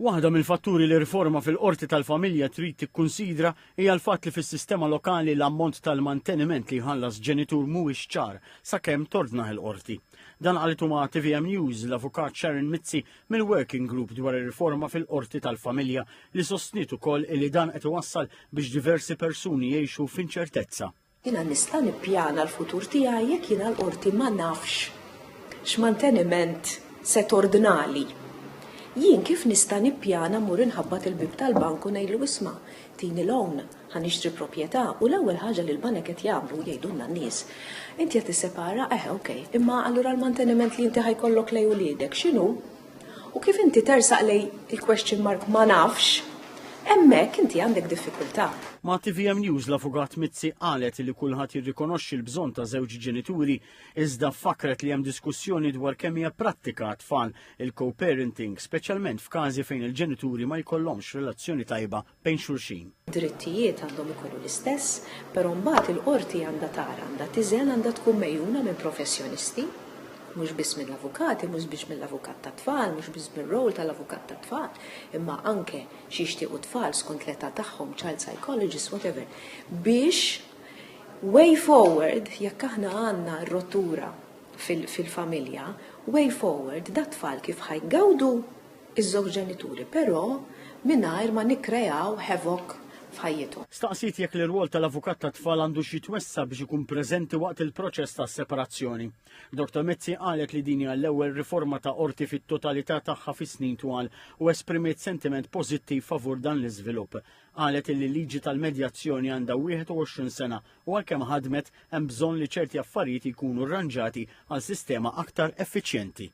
Waħda mill-fatturi li riforma fil-qorti tal-familja trid tikkunsidra hija l-fatt li fis-sistema lokali l-ammont tal-manteniment li jħallas ġenitur mhuwiex ċar sakemm tordnaħ il-qorti. Dan qalet ma' TVM News l-avukat Sharon Mizzi mill-Working Group dwar ir-riforma fil-qorti tal-familja li sostniet ukoll li dan qed iwassal biex diversi persuni jgħixu f'inċertezza. Jiena nista' nippjana l-futur tiegħi jekk jiena l-qorti ma nafx x'manteniment se tordnali. Jien kif nista' nippjana mmur inħabbat il-bib tal-bank u ngħidlu isma' tini loan ħa nixtri proprjetà u l-ewwel ħaġa li l-banek qed jagħmlu jgħidulna n-nies. Inti qed tissepara, okej, imma allura l-manteniment li inti ħajkollok lej uliedek x'inhu? U kif inti tersaq lej il-question mark ma nafx, hemmhekk inti għandek diffikultà. Ma' TVM News l-avukat Mizzi qalet li kulħadd jirrikonoxxi l-bżonn ta' żewġ ġenituri iżda fakret li hemm diskussjoni dwar kemm hija prattika tfal il-co-parenting, speċjalment f'każi fejn il-ġenituri ma jkollhomx relazzjoni tajba bejn xulxin. Drittijiet għandhom ikollu l-istess, però mbagħad il-qorti għandha tara għandha tiżen għandha tkun mejjuna minn professjonisti, mhux biss mill-avukati, mhux biss mill-avukat tat-tfal, mhux biss bir-rol tal-avukat tat-tfal, imma anke xi jixtiequ tfal skont l-età tagħhom, child psychologist, whatever, biex way forward jekk aħna għandna r-rottura fil-familja, way forward dat-tfal kif ħajgawdu iż-żewġ ġenituri, però mingħajr ma nikkreaw havoc f'ħajjithom. Staqsit jekk l-irwol tal-avukat tat-tfal għandu xi jitwessa biex ikun preżenti waqt il-proċess tas-separazzjoni. Dr. Mizzi qalet li din hija l-ewwel riforma ta' qorti fit-totalità tagħha fi snin twal u esprimiet sentiment pożittiv favur dan l-iżvilupp. Qalet li l-liġi tal-medjazzjoni għandha 21 sena u għalkemm ħadmet hemm bżonn li ċerti affarijiet ikunu rranġati għal sistema aktar effiċjenti.